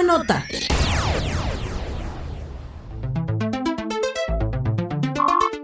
nota.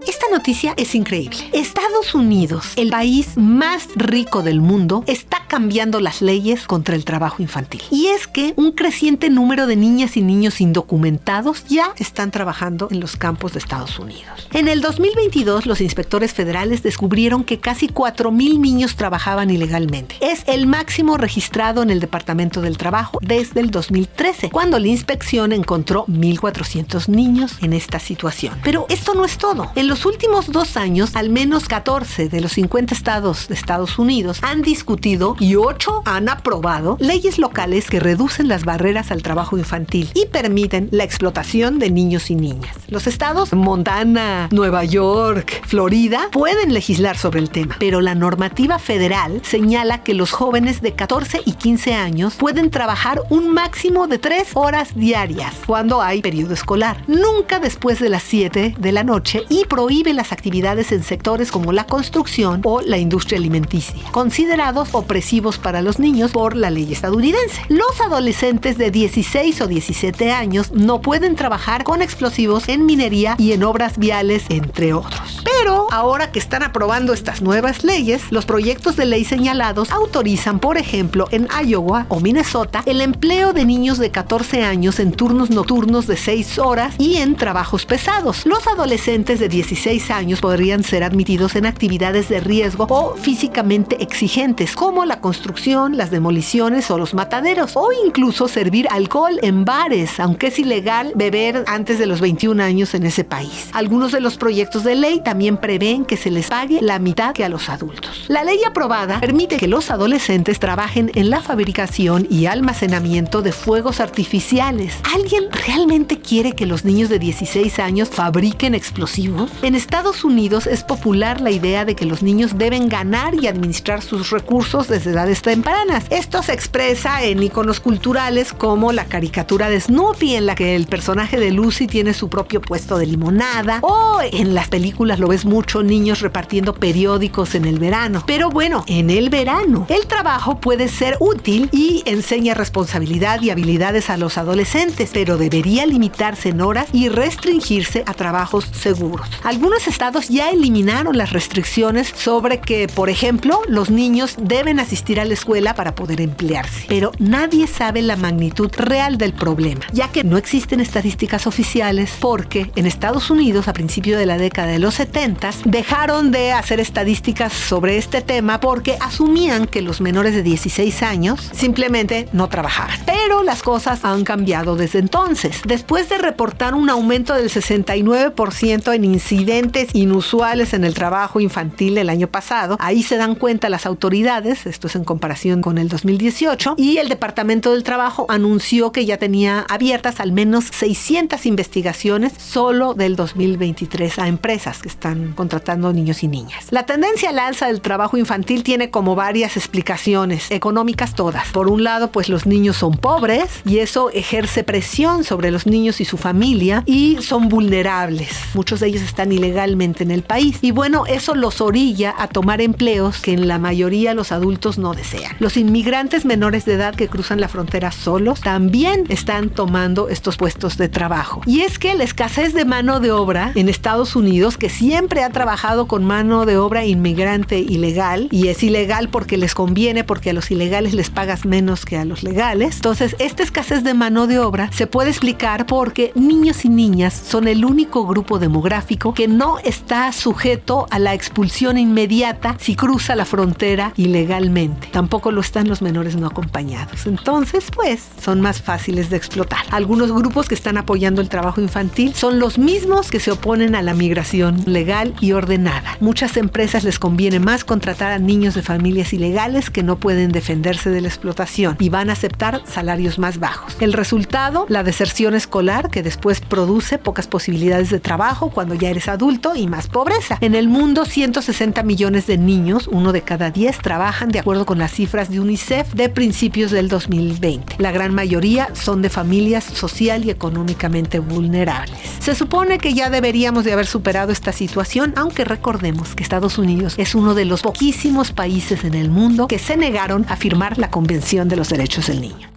Esta noticia es increíble. Estados Unidos, el país más rico del mundo, está cambiando las leyes contra el trabajo infantil. Y es que un creciente número de niñas y niños indocumentados ya están trabajando en los campos de Estados Unidos. En el 2022, los inspectores federales descubrieron que casi 4,000 niños trabajaban ilegalmente. Es el máximo registrado en el Departamento del Trabajo desde el 2013, cuando la inspección encontró 1,400 niños en esta situación. Pero esto no es todo. En los últimos 2 años, al menos 14 de los 50 estados de Estados Unidos han discutido y 8 han aprobado leyes locales que reducen las barreras al trabajo infantil y permiten la explotación de niños y niñas. Los estados Montana, Nueva York, Florida pueden legislar sobre el tema, pero la normativa federal señala que los jóvenes de 14 y 15 años pueden trabajar un máximo de 3 horas diarias cuando hay periodo escolar, nunca después de las 7 de la noche, y prohíbe las actividades en sectores como la construcción o la industria alimenticia, considerados opresivos para los niños por la ley estadounidense. Los adolescentes de 16 o 17 años no pueden trabajar con explosivos en minería y en obras viales, entre otros. Pero ahora que están aprobando estas nuevas leyes, los proyectos de ley señalados autorizan, por ejemplo, en Iowa o Minnesota, el empleo de niños de 14 años en turnos nocturnos de 6 horas y en trabajos pesados. Los adolescentes de 16 años podrían ser admitidos en actividades de riesgo o físicamente exigentes, como la construcción, las demoliciones o los mataderos, o incluso servir alcohol en bares, aunque es ilegal beber antes de los 21 años en ese país. Algunos de los proyectos de ley también prevén que se les pague la mitad que a los adultos. La ley aprobada permite que los adolescentes trabajen en la fabricación y almacenamiento de fuegos artificiales. ¿Alguien realmente quiere que los niños de 16 años fabriquen explosivos? En Estados Unidos es popular la idea de que los niños deben ganar y administrar sus recursos desde edades tempranas. Esto se expresa en iconos culturales como la caricatura de Snoopy, en la que el personaje de Lucy tiene su propio puesto de limonada, o en las películas lo ves mucho, niños repartiendo periódicos en el verano. Pero bueno, en el verano el trabajo puede ser útil y enseña responsabilidad y habilidades a los adolescentes, pero debería limitarse en horas y restringirse a trabajos seguros. Algunos estados ya eliminaron las restricciones sobre que, por ejemplo, los niños deben asistir a la escuela para poder emplearse. Pero nadie sabe la magnitud real del problema, ya que no existen estadísticas oficiales, porque en Estados Unidos, a principios de la década de los 70, dejaron de hacer estadísticas sobre este tema porque asumían que los menores de 16 años simplemente no trabajaban. Pero las cosas han cambiado desde entonces. Después de reportar un aumento del 69% en incidentes inusuales en el trabajo infantil el año pasado, ahí se dan cuenta las autoridades, esto es en comparación con el 2018, y el Departamento del Trabajo anunció que ya tenía abiertas al menos 600 investigaciones solo del 2023 a empresas que están contratando niños y niñas. La tendencia al alza del trabajo infantil tiene como varias explicaciones, económicas todas. Por un lado, pues los niños son pobres y eso ejerce presión sobre los niños y su familia, y son vulnerables. Muchos de ellos están ilegalmente en el país y bueno, eso los orilla a tomar empleos que en la mayoría los adultos no desean. Los inmigrantes menores de edad que cruzan la frontera solos también están tomando estos puestos de trabajo. Y es que la escasez de mano de obra en Estados Unidos, que siempre ha trabajado con mano de obra inmigrante ilegal, y es ilegal porque les conviene, porque a los ilegales les pagas menos que a los legales. Entonces, esta escasez de mano de obra se puede explicar porque niños y niñas son el único grupo demográfico que no está sujeto a la expulsión inmediata si cruza la frontera ilegalmente. Tampoco lo están los menores no acompañados. Entonces, pues, son más fáciles de explotar. Algunos grupos que están apoyando el trabajo infantil son los mismos que se oponen a la migración legal y ordenada. Muchas empresas les conviene más contratar a niños de familias ilegales que no pueden defenderse de la explotación y van a aceptar salarios más bajos. El resultado, la deserción escolar, que después produce pocas posibilidades de trabajo cuando ya eres adulto, y más pobreza. En el mundo, 160 millones de niños, 1 de cada 10, trabajan de acuerdo con las cifras de UNICEF de principios del 2020. La gran mayoría son de familias social y económicamente vulnerables. Se supone que ya deberíamos de haber superado esta situación, aunque recordemos que Estados Unidos es uno de los poquísimos países en el mundo que se negaron a firmar la Convención de los Derechos del Niño.